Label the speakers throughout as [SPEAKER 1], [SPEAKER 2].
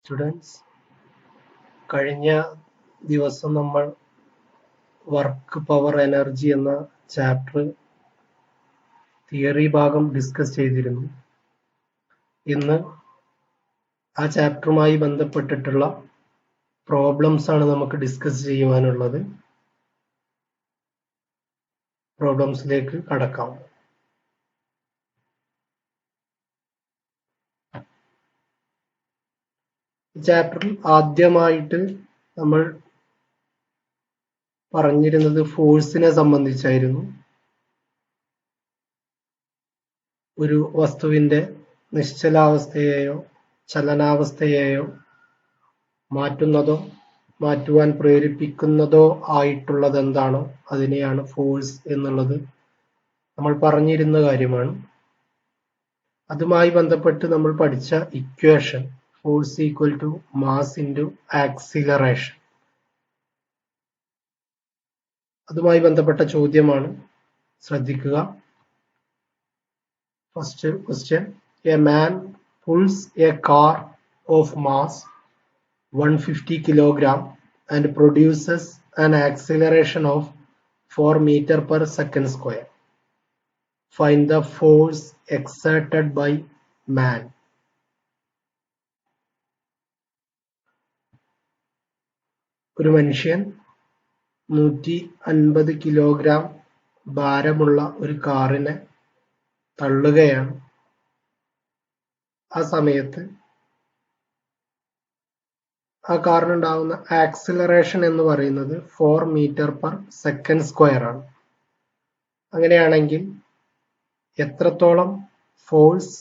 [SPEAKER 1] Students, കഴിഞ്ഞ ദിവസം നമ്മൾ വർക്ക് പവർ എനർജി എന്ന ചാപ്റ്റർ തിയറി ഭാഗം ഡിസ്കസ് ചെയ്തിരുന്നു. ഇന്ന് ആ ചാപ്റ്ററുമായി ബന്ധപ്പെട്ടിട്ടുള്ള പ്രോബ്ലംസ് ആണ് നമുക്ക് ഡിസ്കസ് ചെയ്യുവാനുള്ളത്. പ്രോബ്ലംസിലേക്ക് കടക്കാം. ഈ ചാപ്റ്ററിൽ ആദ്യമായിട്ട് നമ്മൾ പറഞ്ഞിരുന്നത് ഫോഴ്സിനെ സംബന്ധിച്ചായിരുന്നു. ഒരു വസ്തുവിന്റെ നിശ്ചലാവസ്ഥയെയോ ചലനാവസ്ഥയെയോ മാറ്റുന്നതോ മാറ്റുവാൻ പ്രേരിപ്പിക്കുന്നതോ ആയിട്ടുള്ളത് എന്താണോ അതിനെയാണ് ഫോഴ്സ് എന്നുള്ളത് നമ്മൾ പറഞ്ഞിരുന്ന കാര്യമാണ്. അതുമായി ബന്ധപ്പെട്ട് നമ്മൾ പഠിച്ച equation force equal to mass into acceleration, അതുമായി ബന്ധപ്പെട്ട ചോദ്യമാണ്. ശ്രദ്ധിക്കുക. First question: a man pulls a car of mass 150 kilogram and produces an acceleration of 4 meter per second square. Find the force exerted by man. ഒരു മനുഷ്യൻ 150 kilogram ഭാരമുള്ള ഒരു കാറിനെ തള്ളുകയാണ്. ആ സമയത്ത് ആ കാറിനുണ്ടാവുന്ന ആക്സിലറേഷൻ എന്ന് പറയുന്നത് 4 മീറ്റർ പെർ സെക്കൻഡ് സ്ക്വയർ ആണ്. അങ്ങനെയാണെങ്കിൽ എത്രത്തോളം ഫോഴ്സ്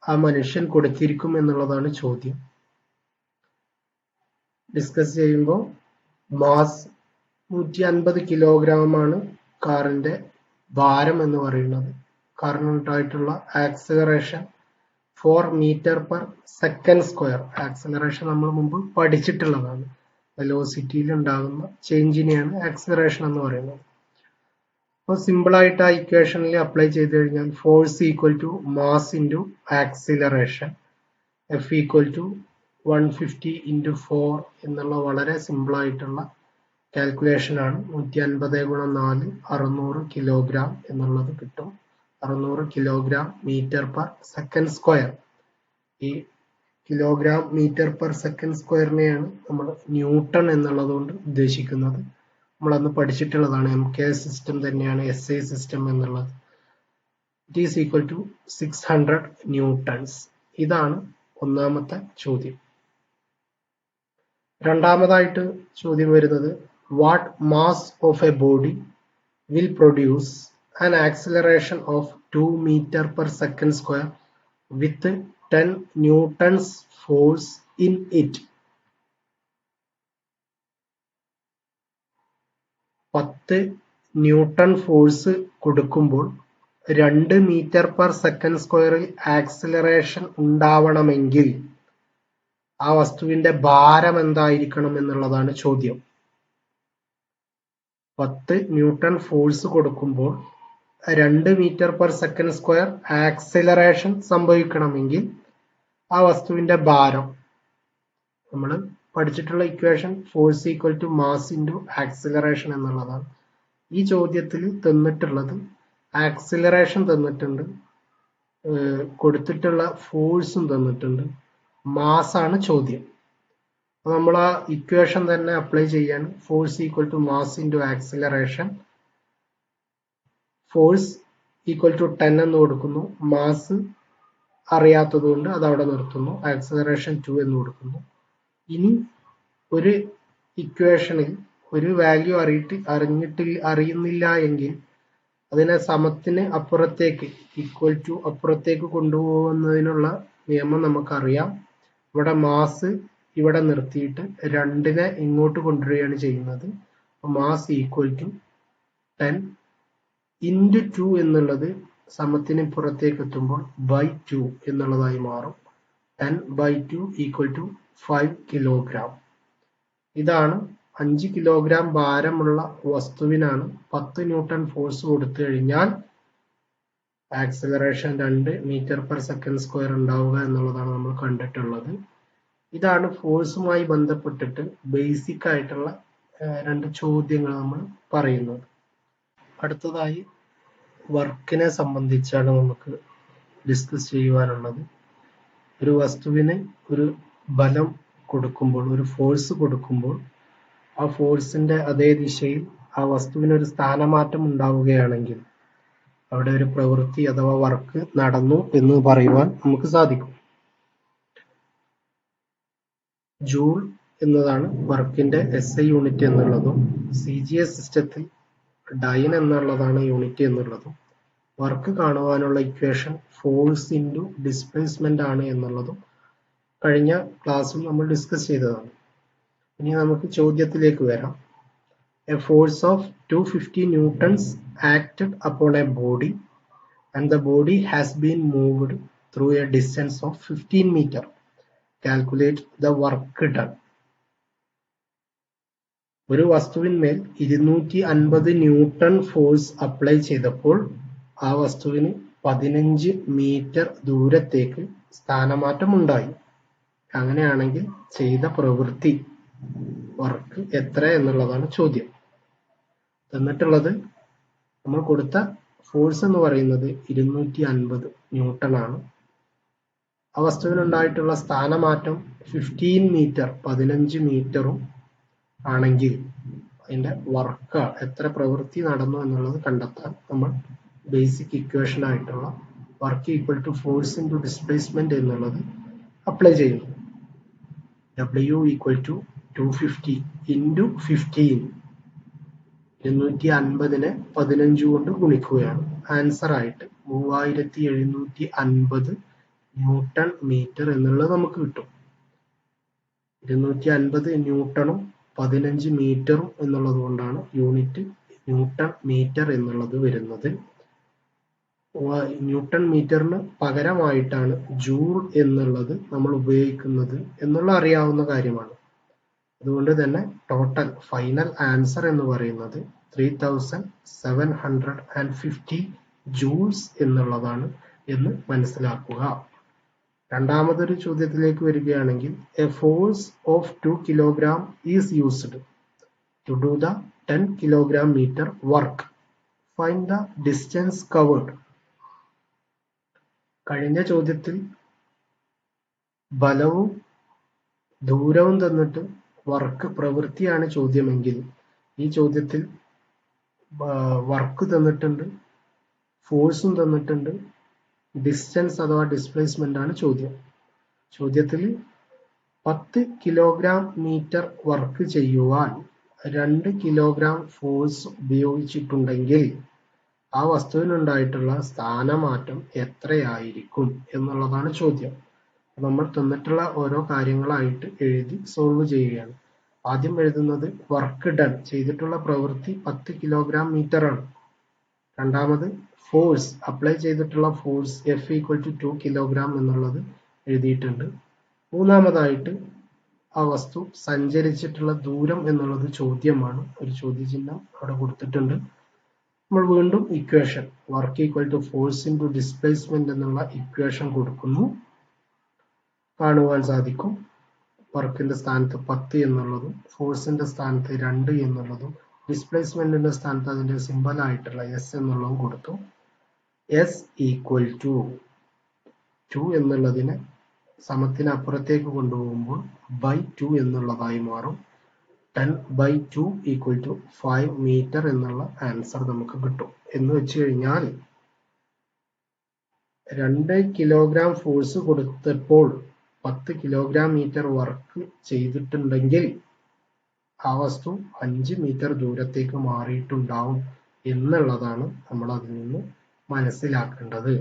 [SPEAKER 1] ആ മനുഷ്യൻ കൊടുത്തിരിക്കും എന്നുള്ളതാണ് ചോദ്യം. ഡിസ്കസ് ചെയ്യുമ്പോൾ മാസ് 150 കിലോഗ്രാമാണ് കാറിന്റെ ഭാരം എന്ന് പറയുന്നത്. കാറിനുണ്ടായിട്ടുള്ള acceleration 4 metre per second square. Acceleration നമ്മൾ മുമ്പ് പഠിച്ചിട്ടുള്ളതാണ്. വെലോസിറ്റിയിൽ ഉണ്ടാകുന്ന ചേഞ്ചിനെയാണ് ആക്സിലറേഷൻ എന്ന് പറയുന്നത്. അപ്പോൾ സിമ്പിൾ ആയിട്ട് ആ ഇക്വേഷനിൽ അപ്ലൈ ചെയ്ത് കഴിഞ്ഞാൽ force equal to mass into acceleration, F equal to 150 into 4 എന്നുള്ള വളരെ സിമ്പിൾ ആയിട്ടുള്ള കാൽക്കുലേഷൻ ആണ്. 150 ഗുണം 4 600 കിലോഗ്രാം എന്നുള്ളത് കിട്ടും. 600 kilogram metre per second square. ഈ കിലോഗ്രാം മീറ്റർ പെർ സെക്കൻഡ് സ്ക്വയറിനെയാണ് നമ്മൾ ന്യൂട്ടൺ എന്നുള്ളത് കൊണ്ട് ഉദ്ദേശിക്കുന്നത്. നമ്മളന്ന് പഠിച്ചിട്ടുള്ളതാണ്. MK സിസ്റ്റം തന്നെയാണ് SI സിസ്റ്റം എന്നുള്ളത്. It is equal to 600 newtons. ഇതാണ് ഒന്നാമത്തെ ചോദ്യം. രണ്ടാമതായിട്ട് ചോദ്യം വരുന്നത് what mass of a body will produce an acceleration of 2 meter per second square with 10 newtons force in it. 10 newton force കൊടുക്കുമ്പോൾ 2 മീറ്റർ പെർ സെക്കൻഡ് സ്ക്വയറിൽ acceleration ഉണ്ടാവണമെങ്കിൽ ആ വസ്തുവിന്റെ ഭാരം എന്തായിരിക്കണം എന്നുള്ളതാണ് ചോദ്യം. 10 ന്യൂട്ടൺ ഫോഴ്സ് കൊടുക്കുമ്പോൾ 2 metre per second square acceleration സംഭവിക്കണമെങ്കിൽ ആ വസ്തുവിന്റെ ഭാരം, നമ്മൾ പഠിച്ചിട്ടുള്ള equation force equal to mass into acceleration എന്നുള്ളതാണ്. ഈ ചോദ്യത്തിൽ തന്നിട്ടുള്ളത് ആക്സിലറേഷൻ തന്നിട്ടുണ്ട്, കൊടുത്തിട്ടുള്ള ഫോഴ്സും തന്നിട്ടുണ്ട്, മാസ് ആണ് ചോദ്യം. നമ്മൾ ആ ഇക്വേഷൻ തന്നെ അപ്ലൈ ചെയ്യാൻ force equal to mass into acceleration. Force equal to 10 എന്ന് കൊടുക്കുന്നു. മാസ് അറിയാത്തത് കൊണ്ട് അത് അവിടെ നിർത്തുന്നു. ആക്സിലറേഷൻ 2 എന്ന് കൊടുക്കുന്നു. ഇനി ഒരു ഇക്വേഷനിൽ ഒരു വാല്യൂ അറിയുന്നില്ല എങ്കിൽ അതിനെ സമത്തിന് അപ്പുറത്തേക്ക് ഈക്വൽ ടു അപ്പുറത്തേക്ക് കൊണ്ടുപോകുന്നതിനുള്ള നിയമം നമുക്കറിയാം. ഇവിടെ മാസ് ഇവിടെ നിർത്തിയിട്ട് 2നെ ഇങ്ങോട്ട് കൊണ്ടുവരികയാണ് ചെയ്യുന്നത്. മാസ് ഈക്വൽ ടു 10 ഇൻറ്റു 2 എന്നുള്ളത് സമത്തിന് പുറത്തേക്ക് എത്തുമ്പോൾ ബൈ 2 എന്നുള്ളതായി മാറും. 10 ബൈ 2 ഈക്വൽ ടു 5 കിലോഗ്രാം. ഇതാണ് 5 കിലോഗ്രാം ഭാരമുള്ള വസ്തുവിനാണ് 10 ന്യൂട്ടൺ ഫോഴ്സ് കൊടുത്തു കഴിഞ്ഞാൽ acceleration 2 metre per second square ഉണ്ടാവുക എന്നുള്ളതാണ് നമ്മൾ കണ്ടിട്ടുള്ളത്. ഇതാണ് ഫോഴ്സുമായി ബന്ധപ്പെട്ടിട്ട് ബേസിക് ആയിട്ടുള്ള രണ്ട് ചോദ്യങ്ങൾ നമ്മൾ പറയുന്നത്. അടുത്തതായി വർക്കിനെ സംബന്ധിച്ചാണ് നമുക്ക് ഡിസ്കസ് ചെയ്യുവാനുള്ളത്. ഒരു വസ്തുവിന് ഒരു ബലം കൊടുക്കുമ്പോൾ, ഒരു ഫോഴ്സ് കൊടുക്കുമ്പോൾ ആ ഫോഴ്സിന്റെ അതേ ദിശയിൽ ആ വസ്തുവിന് ഒരു സ്ഥാനമാറ്റം ഉണ്ടാവുകയാണെങ്കിൽ അവിടെ ഒരു പ്രവൃത്തി അഥവാ വർക്ക് നടന്നു എന്ന് പറയുവാൻ നമുക്ക് സാധിക്കും. ജൂൾ എന്നതാണ് വർക്കിന്റെ SI യൂണിറ്റ് എന്നുള്ളതും CGS സിസ്റ്റത്തിൽ ഡൈൻ എന്നുള്ളതാണ് യൂണിറ്റ് എന്നുള്ളതും വർക്ക് കാണുവാനുള്ള ഇക്വേഷൻ ഫോഴ്സ് ഇൻറ്റു ഡിസ്പ്ലേസ്മെന്റ് ആണ് എന്നുള്ളതും കഴിഞ്ഞ ക്ലാസ്സിൽ നമ്മൾ ഡിസ്കസ് ചെയ്തതാണ്. ഇനി നമുക്ക് ചോദ്യത്തിലേക്ക് വരാം. A force of 250 newtons acted upon a body and the body has been moved through a distance of 15 meter. Calculate the work done. ഒരു വസ്തുവിന്മേൽ 250 ന്യൂട്ടൺ ഫോഴ്സ് അപ്ലൈ ചെയ്തപ്പോൾ ആ വസ്തുവിന് 15 മീറ്റർ ദൂരത്തേക്ക് സ്ഥാനമാറ്റം ഉണ്ടായി. അങ്ങനെയാണെങ്കിൽ ചെയ്ത പ്രവൃത്തി വർക്ക് എത്ര എന്നുള്ളതാണ് ചോദ്യം. തന്നിട്ടുള്ളത് നമ്മൾ കൊടുത്ത ഫോഴ്സ് എന്ന് പറയുന്നത് 250 ന്യൂട്ടൺ ആണ്. ആ വസ്തുവിനുണ്ടായിട്ടുള്ള സ്ഥാനമാറ്റം 15 മീറ്റർ 15 മീറ്ററും ആണെങ്കിൽ അതിന്റെ വർക്ക് എത്ര പ്രവൃത്തി നടന്നു എന്നുള്ളത് കണ്ടെത്താൻ നമ്മൾ ബേസിക് ഇക്വേഷൻ ആയിട്ടുള്ള work equal to force into displacement എന്നുള്ളത് അപ്ലൈ ചെയ്യുന്നു. W ഈക്വൽ ടു 250 ഇൻറ്റു 15 250നെ 15 കൊണ്ട് ഗുണിക്കുകയാണ്. ആൻസർ ആയിട്ട് 3750 ന്യൂട്ടൺ മീറ്റർ എന്നുള്ളത് നമുക്ക് കിട്ടും. 250 ന്യൂട്ടണും 15 മീറ്ററും എന്നുള്ളത് കൊണ്ടാണ് യൂണിറ്റ് ന്യൂട്ടൺ മീറ്റർ എന്നുള്ളത് വരുന്നത്. ന്യൂട്ടൺ മീറ്ററിന് പകരമായിട്ടാണ് ജൂൾ എന്നുള്ളത് നമ്മൾ ഉപയോഗിക്കുന്നത് എന്നുള്ള അറിയാവുന്ന കാര്യമാണ്. അതുകൊണ്ട് തന്നെ ടോട്ടൽ ഫൈനൽ ആൻസർ എന്ന് പറയുന്നത് 3750 ജൂൾസ് എന്നുള്ളതാണ് എന്ന് മനസ്സിലാക്കുക. രണ്ടാമതൊരു ചോദ്യത്തിലേക്ക് വരികയാണെങ്കിൽ a force of 2 kilogram is used to do the 10 kilogram metre work. Find the distance covered. കഴിഞ്ഞ ചോദ്യത്തിൽ ബലവും ദൂരവും തന്നിട്ട് വർക്ക് പ്രവൃത്തിയാണ് ചോദ്യമെങ്കിൽ ഈ ചോദ്യത്തിൽ വർക്ക് തന്നിട്ടുണ്ട്, ഫോഴ്സും തന്നിട്ടുണ്ട്, ഡിസ്റ്റൻസ് അഥവാ ഡിസ്പ്ലേസ്മെന്റ് ആണ് ചോദ്യം. ചോദ്യത്തിൽ 10 കിലോഗ്രാം മീറ്റർ വർക്ക് ചെയ്യുവാൻ 2 കിലോഗ്രാം ഫോഴ്സ് ഉപയോഗിച്ചിട്ടുണ്ടെങ്കിൽ ആ വസ്തുവിനുണ്ടായിട്ടുള്ള സ്ഥാനമാറ്റം എത്രയായിരിക്കും എന്നുള്ളതാണ് ചോദ്യം. നമ്മൾ തന്നിട്ടുള്ള ഓരോ കാര്യങ്ങളായിട്ട് എഴുതി സോൾവ് ചെയ്യുകയാണ്. ആദ്യം എഴുതുന്നത് വർക്ക് ഡൺ, ചെയ്തിട്ടുള്ള പ്രവൃത്തി 10 കിലോഗ്രാം മീറ്റർ ആണ്. രണ്ടാമത് ഫോഴ്സ്, അപ്ലൈ ചെയ്തിട്ടുള്ള force F equal to 2 kilogram എന്നുള്ളത് എഴുതിയിട്ടുണ്ട്. മൂന്നാമതായിട്ട് ആ വസ്തു സഞ്ചരിച്ചിട്ടുള്ള ദൂരം എന്നുള്ളത് ചോദ്യമാണ്, ഒരു ചോദ്യചിഹ്നം അവിടെ കൊടുത്തിട്ടുണ്ട്. നമ്മൾ വീണ്ടും equation work equal to force into displacement എന്നുള്ള ഇക്വേഷൻ കൊടുക്കുന്നു. കാണുവാൻ സാധിക്കും വർക്കിന്റെ സ്ഥാനത്ത് 10 എന്നുള്ളതും ഫോഴ്സിന്റെ സ്ഥാനത്ത് 2 എന്നുള്ളതും ഡിസ്പ്ലേസ്മെന്റിന്റെ സ്ഥാനത്ത് അതിന്റെ സിമ്പൽ ആയിട്ടുള്ള S എന്നുള്ളതും കൊടുത്തു. S ഈക്വൽ ടു 2 എന്നുള്ളതിനെ സമത്തിന് അപ്പുറത്തേക്ക് കൊണ്ടുപോകുമ്പോൾ by 2 എന്നുള്ളതായി മാറും. 10/2 ഈക്വൽ ടു 5 മീറ്റർ എന്നുള്ള ആൻസർ നമുക്ക് കിട്ടും. എന്ന് വെച്ച് കഴിഞ്ഞാൽ 2 കിലോഗ്രാം ഫോഴ്സ് കൊടുത്തപ്പോൾ 10 കിലോഗ്രാം മീറ്റർ വർക്ക് ചെയ്തിട്ടുണ്ടെങ്കിൽ ആ വസ്തു 5 മീറ്റർ ദൂരത്തേക്ക് മാറിയിട്ടുണ്ടാവും എന്നുള്ളതാണ് നമ്മൾ അതിൽ നിന്ന് മനസ്സിലാക്കേണ്ടത്.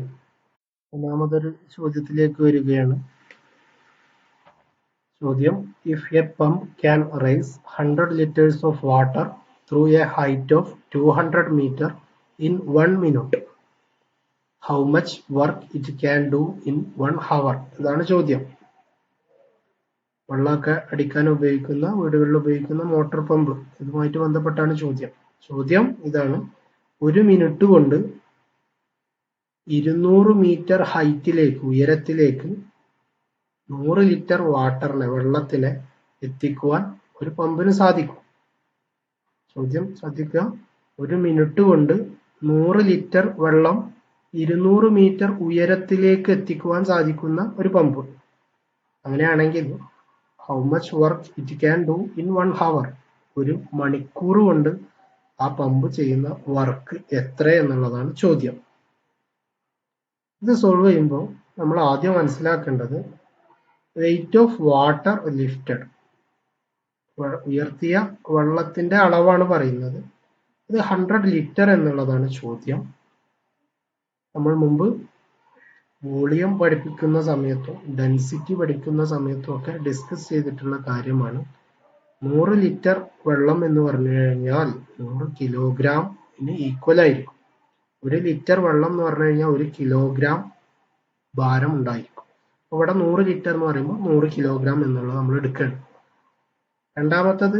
[SPEAKER 1] ഒന്നാമതൊരു ചോദ്യത്തിലേക്ക് വരികയാണ്. ചോദ്യം, if a pump can raise 100 liters of water through a height of 200 meter in 1 minute, how much work it can do in 1 hour? ഇതാണ് ചോദ്യം. വെള്ളമൊക്കെ അടിക്കാൻ ഉപയോഗിക്കുന്ന, വീടുകളിൽ ഉപയോഗിക്കുന്ന മോട്ടോർ പമ്പ്, ഇതുമായിട്ട് ബന്ധപ്പെട്ടാണ് ചോദ്യം. ചോദ്യം ഇതാണ്, 1 മിനിറ്റ് കൊണ്ട് 200 മീറ്റർ ഹൈറ്റിലേക്ക്, ഉയരത്തിലേക്ക് 100 ലിറ്റർ വാട്ടറിനെ വെള്ളത്തിനെ എത്തിക്കുവാൻ ഒരു പമ്പിന് സാധിക്കും. ചോദ്യം ശ്രദ്ധിക്കുക. 1 മിനിറ്റ് കൊണ്ട് 100 ലിറ്റർ വെള്ളം 200 മീറ്റർ ഉയരത്തിലേക്ക് എത്തിക്കുവാൻ സാധിക്കുന്ന ഒരു പമ്പ്. അങ്ങനെയാണെങ്കിൽ how much work it can do in 1 hour? ഒരു മണിക്കൂർ കൊണ്ട് ആ പമ്പ് ചെയ്യുന്ന വർക്ക് എത്ര എന്നുള്ളതാണ് ചോദ്യം. ഇത് സോൾവ് ചെയ്യുമ്പോൾ നമ്മൾ ആദ്യം മനസ്സിലാക്കേണ്ടത് വെയിറ്റ് ഓഫ് വാട്ടർ ലിഫ്റ്റഡ്, ഉയർത്തിയ വെള്ളത്തിന്റെ അളവാണ് പറയുന്നത്. ഇത് 100 ലിറ്റർ എന്നുള്ളതാണ് ചോദ്യം. നമ്മൾ മുമ്പ് വോളിയം പഠിപ്പിക്കുന്ന സമയത്തും ഡെൻസിറ്റി പഠിക്കുന്ന സമയത്തും ഒക്കെ ഡിസ്കസ് ചെയ്തിട്ടുള്ള കാര്യമാണ്. 100 ലിറ്റർ വെള്ളം എന്ന് പറഞ്ഞു കഴിഞ്ഞാൽ 100 കിലോഗ്രാമിന് ഈക്വൽ ആയിരിക്കും. 1 ലിറ്റർ വെള്ളം എന്ന് പറഞ്ഞു കഴിഞ്ഞാൽ 1 കിലോഗ്രാം ഭാരം ഉണ്ടായിരിക്കും. ഇവിടെ 100 ലിറ്റർ എന്ന് പറയുമ്പോൾ 100 കിലോഗ്രാം എന്നുള്ളത് നമ്മൾ എടുക്കണം. രണ്ടാമത്തത്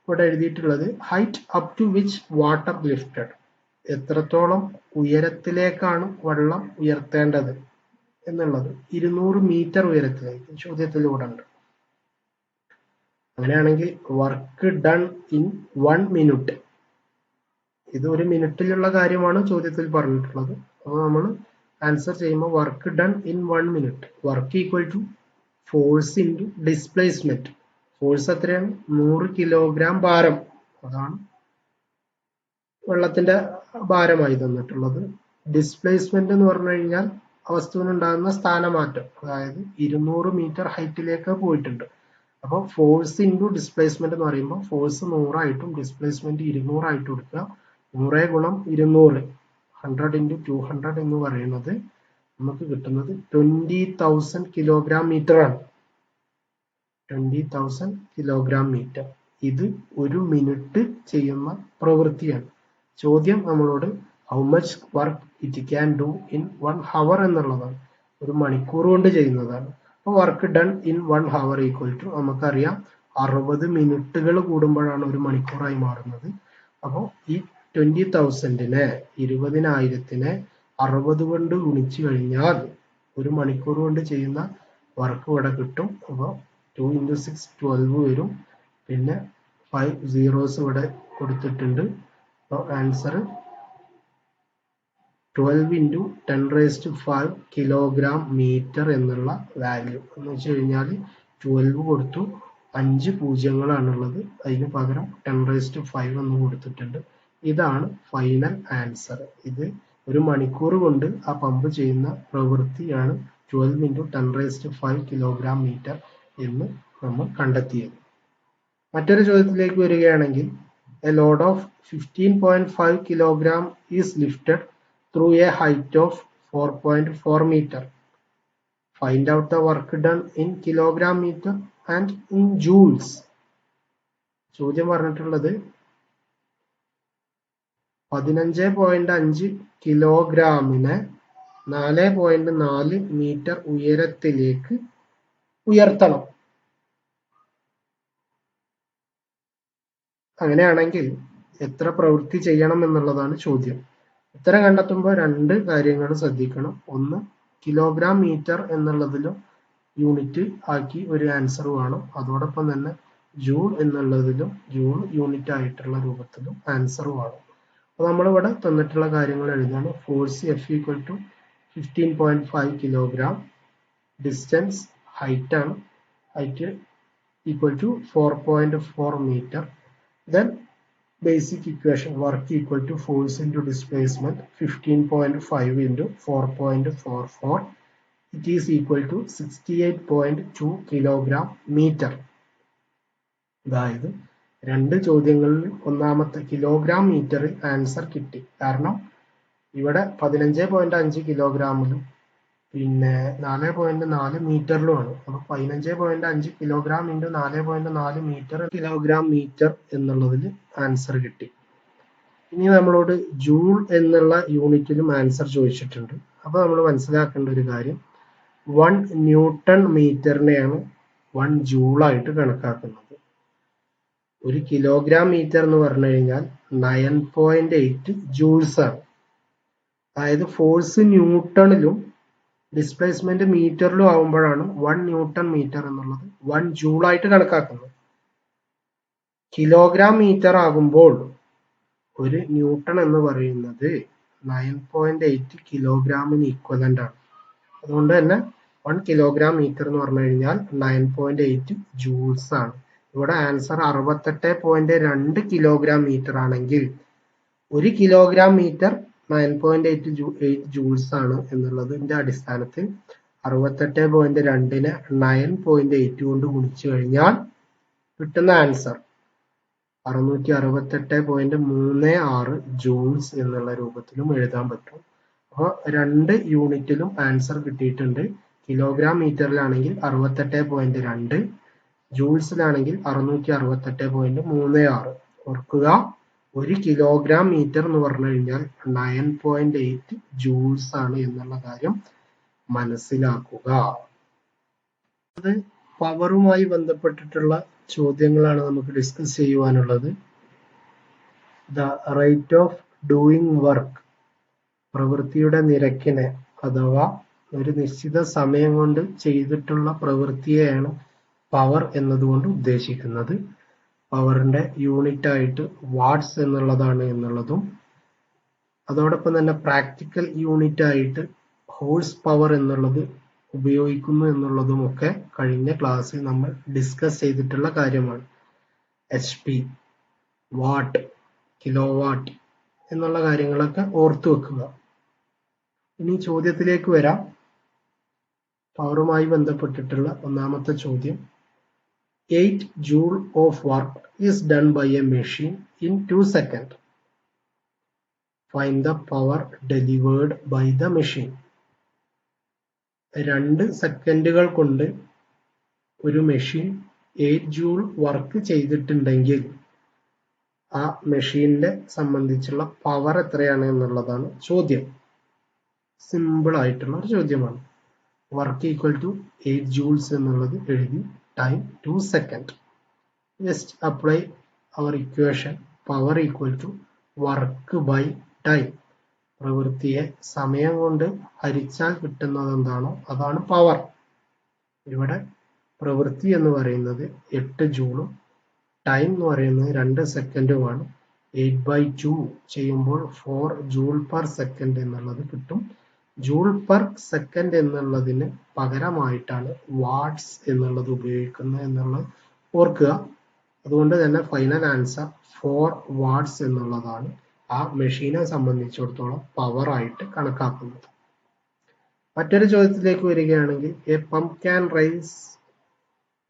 [SPEAKER 1] ഇവിടെ എഴുതിയിട്ടുള്ളത് height up to which water lifted, എത്രത്തോളം ഉയരത്തിലേക്കാണ് വെള്ളം ഉയർത്തേണ്ടത് എന്നുള്ളത്. 200 മീറ്റർ ഉയരത്തിലേക്ക് ചോദ്യത്തിലൂടെ ഉണ്ട്. അങ്ങനെയാണെങ്കിൽ വർക്ക് ഡൺ ഇൻ 1 മിനിറ്റ്, ഇത് 1 മിനിറ്റിലുള്ള കാര്യമാണ് ചോദ്യത്തിൽ പറഞ്ഞിട്ടുള്ളത്. അപ്പോൾ നമ്മൾ ആൻസർ ചെയ്യുമ്പോൾ work done in 1 minute, work equal to force into displacement. Force എത്രയാണ്? 100 കിലോഗ്രാം ഭാരം, അതാണ് വെള്ളത്തിന്റെ ഭാരമായി തന്നിട്ടുള്ളത്. ഡിസ്പ്ലേസ്മെന്റ് എന്ന് പറഞ്ഞു കഴിഞ്ഞാൽ വസ്തുവിനുണ്ടാകുന്ന സ്ഥാനമാറ്റം, അതായത് 200 മീറ്റർ ഹൈറ്റിലേക്ക് പോയിട്ടുണ്ട്. അപ്പോൾ ഫോഴ്സ് ഇൻറ്റു ഡിസ്പ്ലേസ്മെന്റ് എന്ന് പറയുമ്പോൾ ഫോഴ്സ് 100 ആയിട്ടും ഡിസ്പ്ലേസ്മെന്റ് 200 ആയിട്ടും എടുക്കുക. 100 ഗുണം 200, 100 ഇൻറ്റു 200 എന്ന് പറയുന്നത് നമുക്ക് കിട്ടുന്നത് 20,000 കിലോഗ്രാം മീറ്റർ ആണ്. 20,000 കിലോഗ്രാം മീറ്റർ. ഇത് 1 മിനിറ്റ് ചെയ്യുന്ന പ്രവൃത്തിയാണ്. ചോദ്യം നമ്മളോട് how much work it can do in 1 hour എന്നുള്ളതാണ്. 1 മണിക്കൂർ കൊണ്ട് ചെയ്യുന്നതാണ്. അപ്പോൾ work done in 1 hour equal to നമുക്കറിയാം 60 മിനിറ്റുകൾ കൂടുമ്പോഴാണ് 1 മണിക്കൂറായി മാറുന്നത്. അപ്പോൾ ഈ 20,000-നെ 20,000-നെ 60 കൊണ്ട് ഗുണിച്ചു കഴിഞ്ഞാൽ 1 മണിക്കൂർ കൊണ്ട് ചെയ്യുന്ന വർക്ക് ഇവിടെ കിട്ടും. അപ്പോൾ 2 × 6 12 വരും. പിന്നെ 5 zeros ഇവിടെ കൊടുത്തിട്ടുണ്ട്. അപ്പോൾ ആൻസർ 12 × 10⁵ കിലോഗ്രാം മീറ്റർ എന്നുള്ള വാല്യൂ എന്ന് വെച്ച് കഴിഞ്ഞാൽ 12 കൊടുത്തു, 5 പൂജ്യങ്ങളാണുള്ളത്, അതിന് പകരം 10⁵ എന്ന് കൊടുത്തിട്ടുണ്ട്. ഇതാണ് ഫൈനൽ ആൻസർ. ഇത് 1 മണിക്കൂർ കൊണ്ട് ആ പമ്പ് ചെയ്യുന്ന പ്രവൃത്തിയാണ് 12 × 10⁵ കിലോഗ്രാം മീറ്റർ എന്ന് നമ്മൾ കണ്ടെത്തിയത്. മറ്റൊരു ചോദ്യത്തിലേക്ക് വരികയാണെങ്കിൽ A load of 15.5 kilogram is lifted through A height of 4.4 meter. Find out the work done in kilogram meter and in joules. ചോദ്യം പറഞ്ഞിട്ടുള്ളത് 15.5 കിലോഗ്രാമിനെ 4.4 മീറ്റർ ഉയരത്തിലേക്ക് ഉയർത്തണം. അങ്ങനെയാണെങ്കിൽ എത്ര പ്രവൃത്തി ചെയ്യണം എന്നുള്ളതാണ് ചോദ്യം. ഉത്തരം കണ്ടെത്തുമ്പോൾ 2 കാര്യങ്ങൾ ശ്രദ്ധിക്കണം. ഒന്ന്, കിലോഗ്രാം മീറ്റർ എന്നുള്ളതിലും യൂണിറ്റ് ആക്കി ഒരു ആൻസർ വേണം. അതോടൊപ്പം തന്നെ ജൂൾ എന്നുള്ളതിലും ജൂൾ യൂണിറ്റ് ആയിട്ടുള്ള രൂപത്തിലും ആൻസർ വേണം. അപ്പോൾ നമ്മളിവിടെ തന്നിട്ടുള്ള കാര്യങ്ങൾ എഴുതാണ്. Force F equal to 15.5 kilogram, distance height ആണ്, height equal to 4.4 metre. Then basic equation, work equal to force into displacement 15.5 into 4.44. It is equal to 68.2 kilogram meter. അതായത് 2 ചോദ്യങ്ങളിൽ ഒന്നാമത്തെ കിലോഗ്രാം മീറ്ററിൽ ആൻസർ കിട്ടി. കാരണം ഇവിടെ 15.5 കിലോഗ്രാമിലും പിന്നെ 4.4 മീറ്ററിലുമാണ്. അപ്പോൾ 15.5 kilogram into 4.4 metre kilogram metre എന്നുള്ളതിൽ ആൻസർ കിട്ടി. ഇനി നമ്മളോട് ജൂൾ എന്നുള്ള യൂണിറ്റിലും ആൻസർ ചോദിച്ചിട്ടുണ്ട്. അപ്പോൾ നമ്മൾ മനസ്സിലാക്കേണ്ട ഒരു കാര്യം 1 ന്യൂട്ടൺ മീറ്ററിനെയാണ് 1 ജൂളായിട്ട് കണക്കാക്കുന്നത്. 1 കിലോഗ്രാം മീറ്റർ എന്ന് പറഞ്ഞു കഴിഞ്ഞാൽ 9.8 ജൂൾസ് ആണ്. അതായത് ഫോഴ്സ് ന്യൂട്ടണിലും ഡിസ്പ്ലേസ്മെന്റ് മീറ്ററിലും ആവുമ്പോഴാണ് 1 ന്യൂട്ടൺ മീറ്റർ എന്നുള്ളത് 1 ജൂൾ ആയിട്ട് കണക്കാക്കുന്നത്. കിലോഗ്രാം മീറ്റർ ആകുമ്പോൾ ഒരു ന്യൂട്ടൺ എന്ന് പറയുന്നത് 9.8 കിലോഗ്രാമിന് ഈക്വലന്റ് ആണ്. അതുകൊണ്ട് തന്നെ 1 കിലോഗ്രാം മീറ്റർ എന്ന് പറഞ്ഞു കഴിഞ്ഞാൽ 9.8 ജൂൾസ് ആണ്. ഇവിടെ ആൻസർ 68.2 കിലോഗ്രാം മീറ്റർ ആണെങ്കിൽ 1 കിലോഗ്രാം മീറ്റർ 9.8 ജൂൾസ് ആണ് എന്നുള്ളതിന്റെ അടിസ്ഥാനത്തിൽ 68.2നെ 9.8 കൊണ്ട് ഗുണിച്ചു കഴിഞ്ഞാൽ കിട്ടുന്ന ആൻസർ 668.36 ജൂൾസ് എന്നുള്ള രൂപത്തിലും എഴുതാൻ പറ്റും. അപ്പോൾ 2 യൂണിറ്റിലും ആൻസർ കിട്ടിയിട്ടുണ്ട്. കിലോഗ്രാം മീറ്ററിലാണെങ്കിൽ 68.2, ജൂൾസിലാണെങ്കിൽ 668.36. ഓർക്കുക, 1 കിലോഗ്രാം മീറ്റർ എന്ന് പറഞ്ഞു കഴിഞ്ഞാൽ 9.8 ജൂൾസ് ആണ് എന്നുള്ള കാര്യം മനസ്സിലാക്കുക. അത് പവറുമായി ബന്ധപ്പെട്ടിട്ടുള്ള ചോദ്യങ്ങളാണ് നമുക്ക് ഡിസ്കസ് ചെയ്യുവാനുള്ളത്. The rate of doing work, പ്രവൃത്തിയുടെ നിരക്കിനെ അഥവാ ഒരു നിശ്ചിത സമയം കൊണ്ട് ചെയ്തിട്ടുള്ള പ്രവൃത്തിയെയാണ് പവർ എന്നതുകൊണ്ട് ഉദ്ദേശിക്കുന്നത്. പവറിന്റെ യൂണിറ്റ് ആയിട്ട് വാട്ട്സ് എന്നുള്ളതാണ് എന്നുള്ളതും, അതോടൊപ്പം തന്നെ പ്രാക്ടിക്കൽ യൂണിറ്റ് ആയിട്ട് ഹോഴ്സ് പവർ എന്നുള്ളത് ഉപയോഗിക്കുന്നു എന്നുള്ളതും ഒക്കെ കഴിഞ്ഞ ക്ലാസ്സിൽ നമ്മൾ ഡിസ്കസ് ചെയ്തിട്ടുള്ള കാര്യമാണ്. HP, വാട്ട്, കിലോ വാട്ട് എന്നുള്ള കാര്യങ്ങളൊക്കെ ഓർത്തു വെക്കുക. ഇനി ചോദ്യത്തിലേക്ക് വരാം. പവറുമായി ബന്ധപ്പെട്ടിട്ടുള്ള ഒന്നാമത്തെ ചോദ്യം, 8 joule of work is done by a machine in 2 seconds. Find the power delivered by the machine. 2 സെക്കൻഡുകൾ കൊണ്ട് ഒരു മെഷീൻ 8 ജൂൾ വർക്ക് ചെയ്തിട്ടുണ്ടെങ്കിൽ ആ മെഷീനെ സംബന്ധിച്ചുള്ള പവർ എത്രയാണ് എന്നുള്ളതാണ് ചോദ്യം. സിമ്പിൾ ആയിട്ടുള്ള ഒരു ചോദ്യമാണ്. വർക്ക് ഈക്വൽ ടു 8 ജൂൾസ് എന്നുള്ളത് എഴുതി, time 2 second. Just apply our equation. Power equal to work by time. പ്രവൃത്തിയെ സമയം കൊണ്ട് ഹരിച്ചാൽ കിട്ടുന്നത് എന്താണോ അതാണ് പവർ. ഇവിടെ പ്രവൃത്തി എന്ന് പറയുന്നത് 8 ജൂളും ടൈം എന്ന് പറയുന്നത് 2 സെക്കൻഡുമാണ്. 8/2 ചെയ്യുമ്പോൾ 4 ജൂൾ പെർ സെക്കൻഡ് എന്നുള്ളത് കിട്ടും. ജൂൾ പെർ സെക്കൻഡ് എന്നുള്ളതിന് പകരമായിട്ടാണ് വാട്ട്സ് എന്നുള്ളത് ഉപയോഗിക്കുന്നത് എന്നുള്ളത് ഓർക്കുക. അതുകൊണ്ട് തന്നെ ഫൈനൽ ആൻസർ 4 വാട്ട്സ് എന്നുള്ളതാണ് ആ മെഷീനെ സംബന്ധിച്ചിടത്തോളം പവർ ആയിട്ട് കണക്കാക്കുന്നത്. മറ്റൊരു ചോദ്യത്തിലേക്ക് വരികയാണെങ്കിൽ, A pump can rice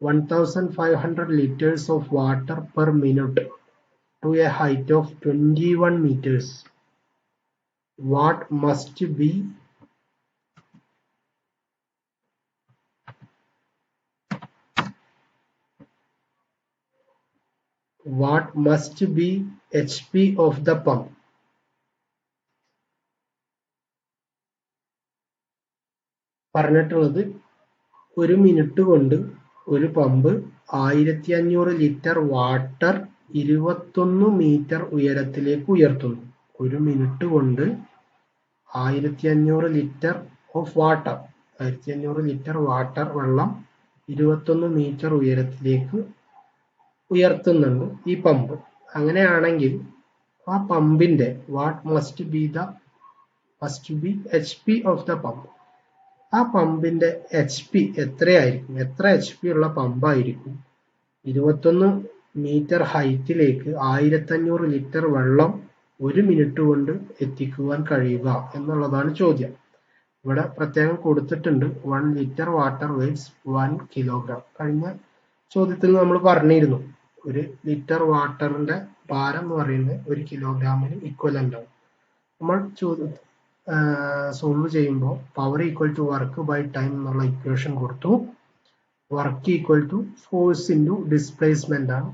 [SPEAKER 1] 1500 liters of water per minute to a height of 21 meters. What must be HP of the pump? പറഞ്ഞിട്ടുള്ളത് 1 മിനിറ്റ് കൊണ്ട് ഒരു പമ്പ് 1500 ലിറ്റർ വാട്ടർ 21 മീറ്റർ ഉയരത്തിലേക്ക് ഉയർത്തുന്നു. 1 മിനിറ്റ് കൊണ്ട് 1500 litre of water, 1500 litre water വെള്ളം 21 മീറ്റർ ഉയരത്തിലേക്ക് ഉയർത്തുന്നുണ്ട് ഈ പമ്പ്. അങ്ങനെയാണെങ്കിൽ ആ പമ്പിന്റെ what must be HP of the pump. ആ പമ്പിന്റെ HP എത്രയായിരിക്കും? എത്ര HP ഉള്ള പമ്പായിരിക്കും 21 മീറ്റർ ഹൈറ്റിലേക്ക് 1500 ലിറ്റർ വെള്ളം 1 മിനിറ്റ് കൊണ്ട് എത്തിക്കുവാൻ കഴിയുക എന്നുള്ളതാണ് ചോദ്യം. ഇവിടെ പ്രത്യേകം കൊടുത്തിട്ടുണ്ട് 1 ലിറ്റർ വാട്ടർ വെയ്റ്റ്സ് 1 കിലോഗ്രാം. കഴിഞ്ഞ ചോദ്യത്തിൽ നമ്മൾ പറഞ്ഞിരുന്നു 1 ലിറ്റർ വാട്ടറിന്റെ ഭാരം എന്ന് പറയുന്നത് 1 കിലോഗ്രാമിന് ഇക്വലന്റ് ആണ്. നമ്മൾ സോൾവ് ചെയ്യുമ്പോൾ power equal to work by time എന്നുള്ള ഇക്വേഷൻ കൊടുത്തു. Work equal to force into displacement ആണ്.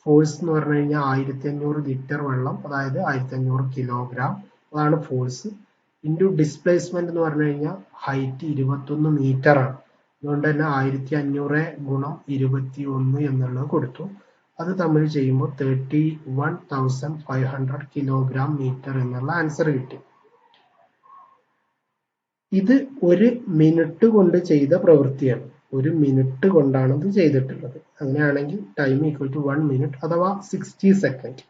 [SPEAKER 1] ഫോഴ്സ് എന്ന് പറഞ്ഞു കഴിഞ്ഞാൽ 1500 ലിറ്റർ വെള്ളം, അതായത് 1500 കിലോഗ്രാം, അതാണ് ഫോഴ്സ്. ഇൻറ്റു ഡിസ്പ്ലേസ്മെന്റ് എന്ന് പറഞ്ഞു കഴിഞ്ഞാൽ ഹൈറ്റ് 21 മീറ്റർ ആണ്. അതുകൊണ്ട് തന്നെ 1500 ഗുണം 21 എന്നുള്ളത് കൊടുത്തു. അത് തമ്മിൽ ചെയ്യുമ്പോൾ 31,500 കിലോഗ്രാം മീറ്റർ എന്നുള്ള ആൻസർ കിട്ടി. ഇത് 1 മിനിറ്റ് കൊണ്ട് ചെയ്ത പ്രവൃത്തിയാണ്. 1 മിനിറ്റ് കൊണ്ടാണ് ഇത് ചെയ്തിട്ടുള്ളത്. അങ്ങനെയാണെങ്കിൽ ടൈം ഈക്വൽ ടു 1 മിനിറ്റ് അഥവാ 60 സെക്കൻഡ്.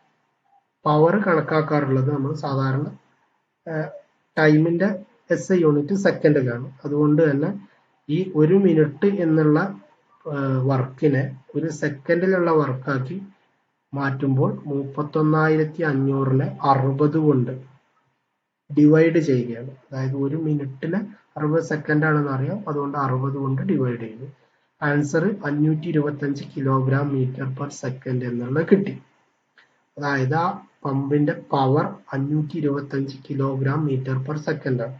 [SPEAKER 1] പവർ കണക്കാക്കാറുള്ളത് നമ്മൾ സാധാരണ ടൈമിന്റെ SI യൂണിറ്റ് സെക്കൻഡിലാണ്. അതുകൊണ്ട് തന്നെ ഈ 1 മിനിറ്റ് എന്നുള്ള വർക്കിനെ ഒരു സെക്കൻഡിലുള്ള വർക്കാക്കി മാറ്റുമ്പോൾ 31,500നെ 60 കൊണ്ട് ഡിവൈഡ് ചെയ്യുകയാണ്. അതായത് 1 മിനിറ്റിന് 60 സെക്കൻഡ് ആണെന്ന് അറിയാം, അതുകൊണ്ട് 60 കൊണ്ട് ഡിവൈഡ് ചെയ്തു. Answer 525 kilogram metre per second എന്നുള്ളത് കിട്ടി. അതായത് ആ പമ്പിന്റെ power 525 kilogram metre per second ആണ്.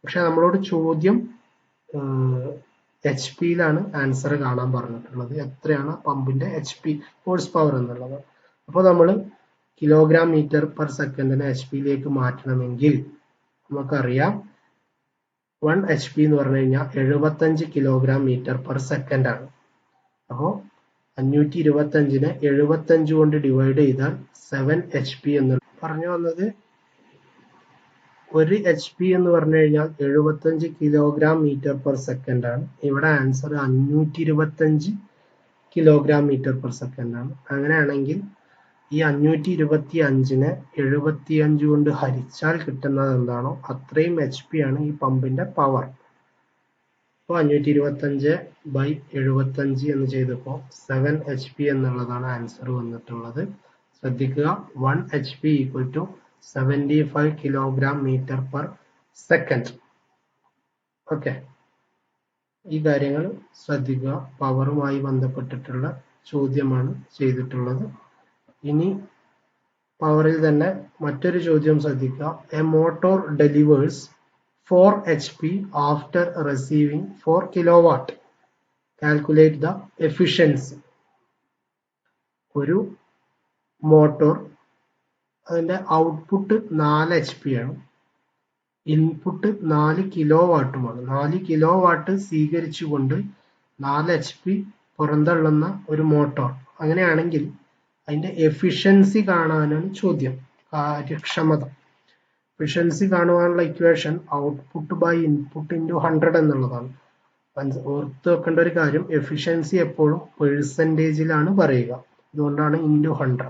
[SPEAKER 1] പക്ഷെ നമ്മളോട് ചോദ്യം HP-യിലാണ് ആൻസർ കാണാൻ പറഞ്ഞിട്ടുള്ളത്. എത്രയാണ് പമ്പിന്റെ HP ഹോഴ്സ് പവർ എന്നുള്ളത്. അപ്പോൾ നമ്മൾ കിലോഗ്രാം മീറ്റർ പെർ സെക്കൻഡിനെ HP-യിലേക്ക് മാറ്റണമെങ്കിൽ നമുക്കറിയാം 1 HP എന്ന് പറഞ്ഞു കഴിഞ്ഞാൽ 75 കിലോഗ്രാം മീറ്റർ പെർ സെക്കൻഡ് ആണ്. അപ്പോൾ 525നെ 75 കൊണ്ട് ഡിവൈഡ് ചെയ്താൽ 7 HP എന്ന് പറഞ്ഞു വന്നത്. 1 HP എന്ന് പറഞ്ഞു കഴിഞ്ഞാൽ 75 കിലോഗ്രാം മീറ്റർ പെർ സെക്കൻഡ് ആണ്. ഇവിടെ answer 525 kilogram metre per second ആണ്. അങ്ങനെയാണെങ്കിൽ ഈ 525നെ 75 കൊണ്ട് ഹരിച്ചാൽ കിട്ടുന്നത് എന്താണോ അത്രയും HP ആണ് ഈ പമ്പിന്റെ പവർ. അപ്പോൾ 525/75 എന്ന് ചെയ്തപ്പോൾ 7 HP എന്നുള്ളതാണ് ആൻസർ വന്നിട്ടുള്ളത്. ശ്രദ്ധിക്കുക, 1 HP equal to 75 kilogram metre per second. Okay, ഈ കാര്യങ്ങൾ ശ്രദ്ധിക്കുക. പവറുമായി ബന്ധപ്പെട്ടിട്ടുള്ള ചോദ്യമാണ് ചെയ്തിട്ടുള്ളത്. ഇനി പവറിൽ തന്നെ മറ്റൊരു ചോദ്യം ശ്രദ്ധിക്കുക. A motor delivers 4 HP after receiving 4 kilowatt. Calculate the efficiency. ഒരു മോട്ടോർ അതിന്റെ ഔട്ട്പുട്ട് 4 HP ആണ്, ഇൻപുട്ട് 4 കിലോ വാട്ടുമാണ്. 4 കിലോ വാട്ട് സ്വീകരിച്ചുകൊണ്ട് 4 HP പുറന്തള്ളുന്ന ഒരു മോട്ടോർ. അങ്ങനെയാണെങ്കിൽ അതിന്റെ എഫിഷ്യൻസി കാണാനാണ് ചോദ്യം, കാര്യക്ഷമത. എഫിഷ്യൻസി കാണുവാനുള്ള equation output by input into 100 എന്നുള്ളതാണ്. ഓർത്ത് വെക്കേണ്ട ഒരു കാര്യം, എഫിഷ്യൻസി എപ്പോഴും പെർസെൻറ്റേജിലാണ് പറയുക. അതുകൊണ്ടാണ് into 100.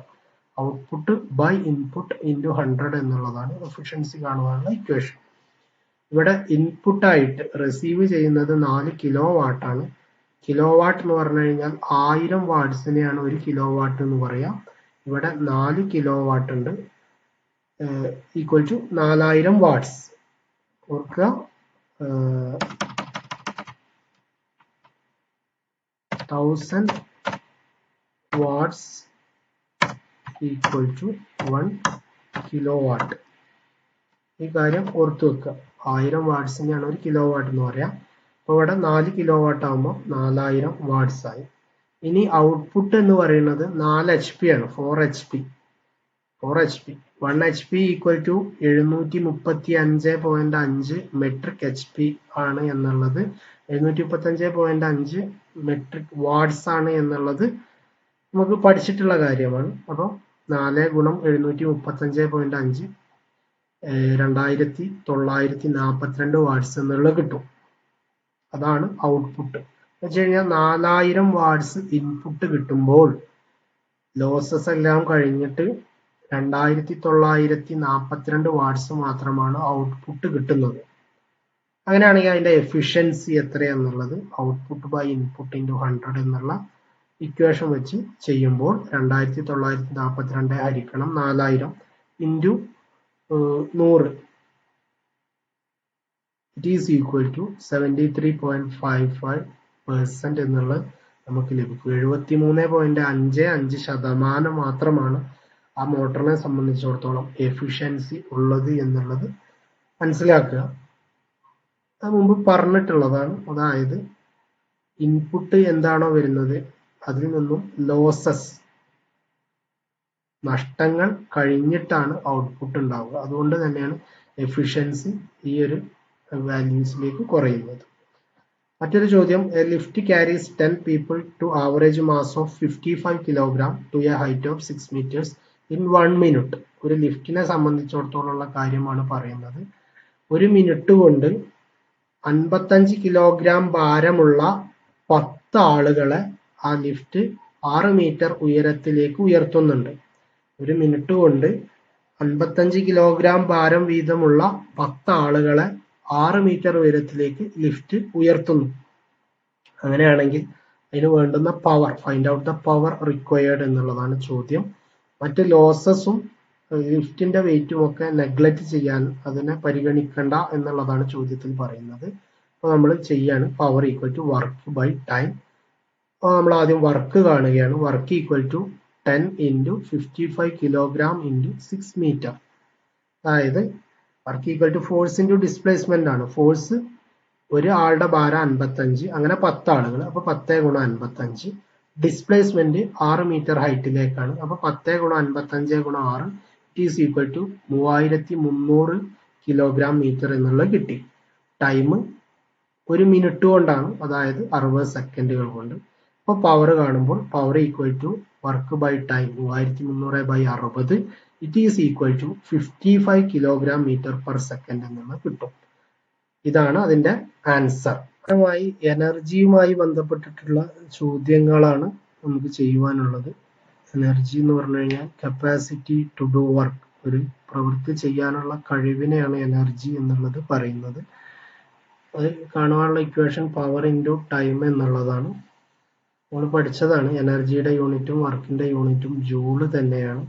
[SPEAKER 1] Output by input into 100 എന്നുള്ളതാണ് എഫിഷ്യൻസി കാണുവാനുള്ള ഇക്വേഷൻ. ഇവിടെ ഇൻപുട്ടായിട്ട് റിസീവ് ചെയ്യുന്നത് 4 കിലോ വാട്ടാണ്. കിലോ വാട്ട് എന്ന് പറഞ്ഞു കഴിഞ്ഞാൽ 1000 വാട്ട്സിനെയാണ് 1 കിലോ വാട്ട് എന്ന് പറയാം. ഇവിടെ 4 കിലോ വാട്ട് ഉണ്ട്, ഈക്വൽ ടു 4000 വാട്ട്സ്. ഓർക്കുക, 1000 watts equal to 1 kilowatt. ഈ കാര്യം ഓർത്തു വെക്കുക. 1000 വാട്ട്സിനെയാണ് 1 കിലോ വാട്ട് എന്ന് പറയാം. അപ്പോൾ ഇവിടെ 4 കിലോ വാട്ട് ആകുമ്പോൾ 4000 വാട്ട്സ് ആയി. ഇനി ഔട്ട്പുട്ട് എന്ന് പറയുന്നത് 4 HP ആണ്, 4 HP. 1 HP equal to 735.5 metric HP ആണ് എന്നുള്ളത്, 735.5 മെട്രിക് വാട്ട്സ് ആണ് എന്നുള്ളത് നമുക്ക് പഠിച്ചിട്ടുള്ള കാര്യമാണ്. അപ്പോൾ 4 ഗുണം 735.5 2942 വാട്ട്സ് എന്നുള്ളത് കിട്ടും. അതാണ് ഔട്ട്പുട്ട്. എന്ന് വെച്ച് കഴിഞ്ഞാൽ 4000 വാട്ട്സ് ഇൻപുട്ട് കിട്ടുമ്പോൾ ലോസസ് എല്ലാം കഴിഞ്ഞിട്ട് 2942 വാട്ട്സ് മാത്രമാണ് ഔട്ട്പുട്ട് കിട്ടുന്നത്. അങ്ങനെയാണെങ്കിൽ അതിന്റെ എഫിഷ്യൻസി എത്രയാന്നുള്ളത് ഔട്ട്പുട്ട് ബൈ ഇൻപുട്ട് ഇൻറ്റു 100 എന്നുള്ള ഇക്വേഷൻ വെച്ച് ചെയ്യുമ്പോൾ 2942 ഹരിക്കണം 4000 into 100 it is equal to 73.55% എന്നുള്ളത് നമുക്ക് ലഭിക്കും. 73.55% മാത്രമാണ് ആ മോട്ടറിനെ സംബന്ധിച്ചിടത്തോളം എഫിഷ്യൻസി ഉള്ളത് എന്നുള്ളത് മനസ്സിലാക്കുക. അത് മുമ്പ് പറഞ്ഞിട്ടുള്ളതാണ്. അതായത് ഇൻപുട്ട് എന്താണോ വരുന്നത് അതിൽ നിന്നും ലോസസ്, നഷ്ടങ്ങൾ കഴിഞ്ഞിട്ടാണ് ഔട്ട്പുട്ട് ഉണ്ടാവുക. അതുകൊണ്ട് തന്നെയാണ് എഫിഷ്യൻസി ഈ ഒരു വാല്യൂസിലേക്ക് കുറയുന്നത്. മറ്റൊരു ചോദ്യം, A lift carries 10 people to average mass of 55 kilogram to a height of 6 meters in 1 minute. ഒരു ലിഫ്റ്റിനെ സംബന്ധിച്ചിടത്തോളം ഉള്ള കാര്യമാണ് പറയുന്നത്. 1 മിനിറ്റ് കൊണ്ട് 55 കിലോഗ്രാം ഭാരമുള്ള 10 ആളുകളെ ആ ലിഫ്റ്റ് 6 മീറ്റർ ഉയരത്തിലേക്ക് ഉയർത്തുന്നുണ്ട്. ഒരു മിനിറ്റ് കൊണ്ട് 55 കിലോഗ്രാം ഭാരം വീതമുള്ള 10 ആളുകളെ 6 മീറ്റർ ഉയരത്തിലേക്ക് ലിഫ്റ്റ് ഉയർത്തുന്നു. അങ്ങനെയാണെങ്കിൽ അതിന് വേണ്ടുന്ന power, find out the power required എന്നുള്ളതാണ് ചോദ്യം. മറ്റ് ലോസസും ലിഫ്റ്റിന്റെ വെയിറ്റും ഒക്കെ നെഗ്ലക്ട് ചെയ്യാൻ, അതിനെ പരിഗണിക്കണ്ട എന്നുള്ളതാണ് ചോദ്യത്തിൽ പറയുന്നത്. അപ്പോൾ നമ്മൾ ചെയ്യാണ് power equal to work by time. അപ്പോൾ നമ്മൾ ആദ്യം വർക്ക് കാണുകയാണ്. Work equal to 10 into 55 kilogram into 6 metre. അതായത് work equal to force into displacement ആണ്. ഫോഴ്സ് ഒരാളുടെ ഭാരം 55, അങ്ങനെ 10 ആളുകൾ, അപ്പൊ 10 ഗുണം 55. ഡിസ്പ്ലേസ്മെന്റ് 6 മീറ്റർ ഹൈറ്റിലേക്കാണ്, അപ്പൊ 10 ഗുണം 55 ഗുണം 6 is equal to 3300 kilogram metre എന്നുള്ളത് കിട്ടി. ടൈം ഒരു മിനിറ്റ് കൊണ്ടാണ്, അതായത് 60 സെക്കൻഡുകൾ കൊണ്ട്. അപ്പോൾ പവർ കാണുമ്പോൾ power equal to work by time 3300 by 60, it is equal to 55 kilogram metre per second എന്നുള്ളത് കിട്ടും. ഇതാണ് അതിന്റെ ആൻസർ. എനർജിയുമായി ബന്ധപ്പെട്ടിട്ടുള്ള ചോദ്യങ്ങളാണ് നമുക്ക് ചെയ്യുവാനുള്ളത്. എനർജി എന്ന് പറഞ്ഞു കഴിഞ്ഞാൽ കപ്പാസിറ്റി ടു ഡു വർക്ക്, ഒരു പ്രവൃത്തി ചെയ്യാനുള്ള കഴിവിനെയാണ് എനർജി എന്നുള്ളത് പറയുന്നത്. അത് കാണുവാനുള്ള ഇക്വേഷൻ പവർ ഇൻറ്റു ടൈം എന്നുള്ളതാണ്. നമ്മൾ പഠിച്ചതാണ്. എനർജിയുടെ യൂണിറ്റും വർക്കിന്റെ യൂണിറ്റും ജൂള് തന്നെയാണ്.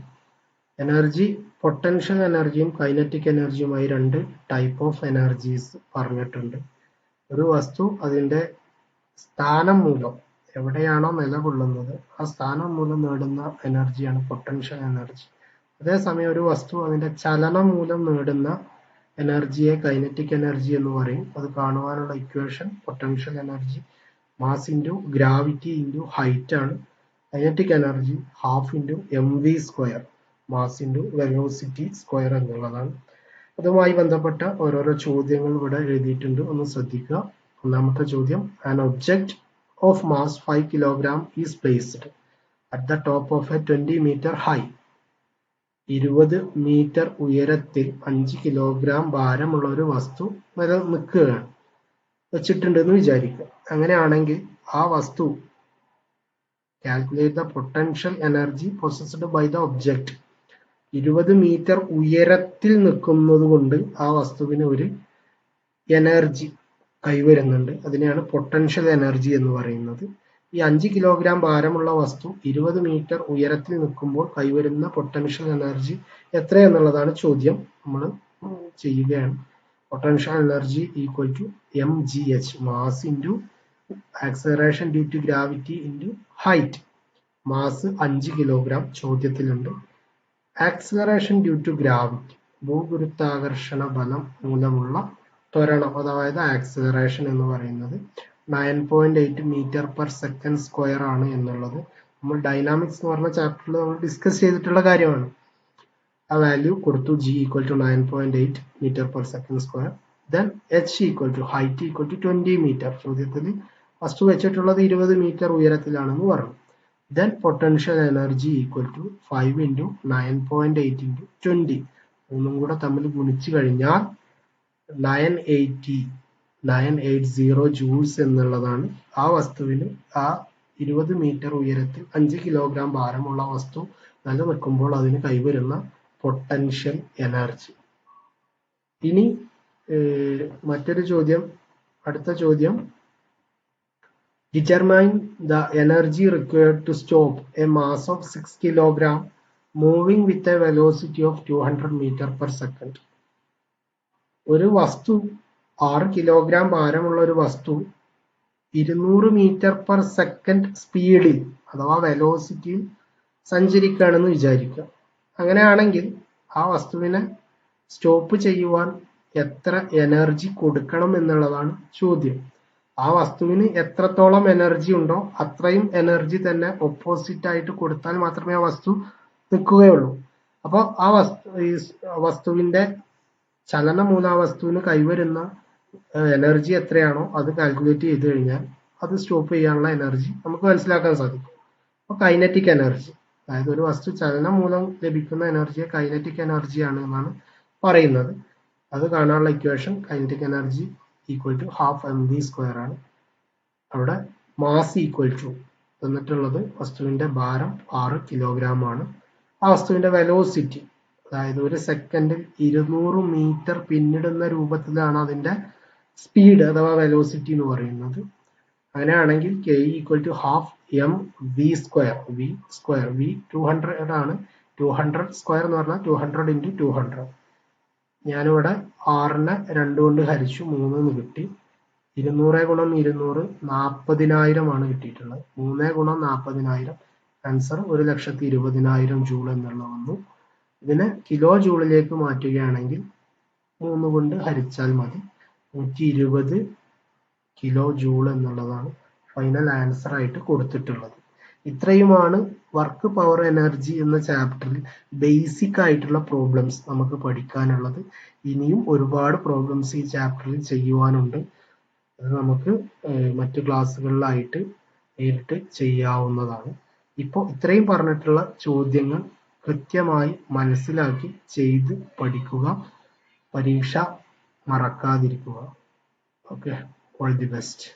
[SPEAKER 1] എനർജി, പൊട്ടൻഷ്യൽ എനർജിയും കൈനറ്റിക് എനർജിയുമായി 2 ടൈപ്പ് ഓഫ് എനർജീസ് പറഞ്ഞിട്ടുണ്ട്. ഒരു വസ്തു അതിന്റെ സ്ഥാനം മൂലം എവിടെയാണോ നിലകൊള്ളുന്നത് ആ സ്ഥാനം മൂലം നേടുന്ന എനർജിയാണ് പൊട്ടൻഷ്യൽ എനർജി. അതേസമയം ഒരു വസ്തു അതിന്റെ ചലനം മൂലം നേടുന്ന എനർജിയെ കൈനറ്റിക് എനർജി എന്ന് പറയും. അത് കാണുവാനുള്ള equation potential energy mass into gravity into height ആണ്. Kinetic energy half into mv², mass into velocity square എന്നുള്ളതാണ്. അതുമായി ബന്ധപ്പെട്ട ഓരോരോ ചോദ്യങ്ങൾ ഇവിടെ എഴുതിയിട്ടുണ്ട്, ഒന്ന് ശ്രദ്ധിക്കുക. ഒന്നാമത്തെ ചോദ്യം, an object of mass 5 kilogram is placed at the top of a 20 metre high. 20 metre ഉയരത്തിൽ 5 കിലോഗ്രാം ഭാരമുള്ള ഒരു വസ്തു നിൽക്കുകയാണ്, വെച്ചിട്ടുണ്ടെന്ന് വിചാരിക്കുക. അങ്ങനെയാണെങ്കിൽ ആ വസ്തു calculate the potential energy possessed by the object. 20 metre ഉയരത്തിൽ നിൽക്കുന്നത് കൊണ്ട് ആ വസ്തുവിന് ഒരു എനർജി കൈവരുന്നുണ്ട്. അതിനെയാണ് പൊട്ടൻഷ്യൽ എനർജി എന്ന് പറയുന്നത്. ഈ 5 കിലോഗ്രാം ഭാരമുള്ള വസ്തു 20 മീറ്റർ ഉയരത്തിൽ നിൽക്കുമ്പോൾ കൈവരുന്ന പൊട്ടൻഷ്യൽ എനർജി എത്രയെന്നുള്ളതാണ് ചോദ്യം. നമ്മൾ ചെയ്യുകയാണ്. Potential energy equal to mgh, mass into acceleration due to gravity into height. Mass 5 kilogram ചോദ്യത്തിലുണ്ട്. ആക്സലറേഷൻ ഡ്യൂ ടു ഗ്രാവിറ്റി, ഭൂഗുരുത്വാകർഷണ ബലം മൂലമുള്ള ത്വരണം, അതായത് ആക്സലറേഷൻ എന്ന് പറയുന്നത് 9.8 മീറ്റർ പെർ സെക്കൻഡ് സ്ക്വയർ ആണ് എന്നുള്ളത് നമ്മൾ ഡൈനാമിക്സ് എന്ന് പറഞ്ഞ ചാപ്റ്ററിൽ നമ്മൾ ഡിസ്കസ് ചെയ്തിട്ടുള്ള കാര്യമാണ്. ആ വാല്യൂ കൊടുത്തു, g equal to 9.8 metre per second square. Then h equal to height equal to 20 metre. ചോദ്യത്തിൽ വസ്തു വെച്ചിട്ടുള്ളത് 20 മീറ്റർ ഉയരത്തിലാണെന്ന് പറഞ്ഞു. Then potential energy equal to 5 into 9.8 into 20. മൂന്നും കൂടെ തമ്മിൽ ഗുണിച്ചു കഴിഞ്ഞാൽ 980 ജൂൾസ് എന്നുള്ളതാണ്. ആ വസ്തുവിന് ആ 20 മീറ്റർ ഉയരത്തിൽ 5 കിലോഗ്രാം ഭാരമുള്ള വസ്തു നിലനിൽക്കുമ്പോൾ അതിന് കൈവരുന്ന പൊട്ടൻഷ്യൽ എനർജി. ഇനി മറ്റൊരു ചോദ്യം, അടുത്ത ചോദ്യം, determine the energy required to stop a mass of 6 kilogram moving with a velocity of 200 meter per second. ഒരു വസ്തു 6 കിലോഗ്രാം ഭാരമുള്ള ഒരു വസ്തു 200 മീറ്റർ പെർ സെക്കൻഡ് സ്പീഡിൽ അഥവാ വെലോസിറ്റിയിൽ സഞ്ചരിക്കുകയാണെന്ന് വിചാരിക്കുക. അങ്ങനെയാണെങ്കിൽ ആ വസ്തുവിനെ സ്റ്റോപ്പ് ചെയ്യുവാൻ എത്ര എനർജി കൊടുക്കണം എന്നുള്ളതാണ് ചോദ്യം. ആ വസ്തുവിന് എത്രത്തോളം എനർജി ഉണ്ടോ അത്രയും എനർജി തന്നെ ഓപ്പോസിറ്റ് ആയിട്ട് കൊടുത്താൽ മാത്രമേ ആ വസ്തു നിൽക്കുകയുള്ളൂ. അപ്പോൾ ആ വസ്തുവിന്റെ ചലനം മൂലം ആ വസ്തുവിന് കൈവരുന്ന എനർജി എത്രയാണോ അത് കാൽക്കുലേറ്റ് ചെയ്ത് കഴിഞ്ഞാൽ അത് സ്റ്റോപ്പ് ചെയ്യാനുള്ള എനർജി നമുക്ക് മനസ്സിലാക്കാൻ സാധിക്കും. അപ്പോൾ കൈനറ്റിക് എനർജി, അതായത് ഒരു വസ്തു ചലനം മൂലം ലഭിക്കുന്ന എനർജിയെ കൈനറ്റിക് എനർജിയാണ് എന്നാണ് പറയുന്നത്. അത് കാണാനുള്ള equation kinetic energy equal to half mv² ആണ്. അവിടെ മാസ് ഈക്വൽ ടു തന്നിട്ടുള്ളത് വസ്തുവിന്റെ ഭാരം 6 കിലോഗ്രാം ആണ്. ആ വസ്തുവിന്റെ വെലോസിറ്റി, അതായത് ഒരു സെക്കൻഡിൽ 200 മീറ്റർ പിന്നിടുന്ന രൂപത്തിലാണ് അതിന്റെ സ്പീഡ് അഥവാ വെലോസിറ്റി എന്ന് പറയുന്നത്. അങ്ങനെയാണെങ്കിൽ k equal to half mv². v 200 ആണ്. 200 സ്ക്വയർ എന്ന് പറഞ്ഞാൽ 200 × 200. ഞാനിവിടെ 6നെ 2 കൊണ്ട് ഹരിച്ചു 3 എന്ന് കിട്ടി. 200 × 200 40,000 ആണ് കിട്ടിയിട്ടുള്ളത്. 3 × 40,000 ആൻസർ 1,20,000 ജൂൾ എന്നുള്ള വന്നു. ഇതിനെ കിലോ ജൂളിലേക്ക് മാറ്റുകയാണെങ്കിൽ 3 കൊണ്ട് ഹരിച്ചാൽ മതി. 120 കിലോ ജൂൾ എന്നുള്ളതാണ് ഫൈനൽ ആൻസർ ആയിട്ട് കൊടുത്തിട്ടുള്ളത്. ഇത്രയുമാണ് വർക്ക് പവർ എനർജി എന്ന ചാപ്റ്ററിൽ ബേസിക് ആയിട്ടുള്ള പ്രോബ്ലംസ് നമുക്ക് പഠിക്കാനുള്ളത്. ഇനിയും ഒരുപാട് പ്രോബ്ലംസ് ഈ ചാപ്റ്ററിൽ ചെയ്യുവാനുണ്ട്. അത് നമുക്ക് മറ്റു ക്ലാസ്സുകളിലായിട്ട് നേരിട്ട് ചെയ്യാവുന്നതാണ്. ഇപ്പോൾ ഇത്രയും പറഞ്ഞിട്ടുള്ള ചോദ്യങ്ങൾ കൃത്യമായി മനസ്സിലാക്കി ചെയ്ത് പഠിക്കുക. പരീക്ഷ മറക്കാതിരിക്കുക. Okay, all the best.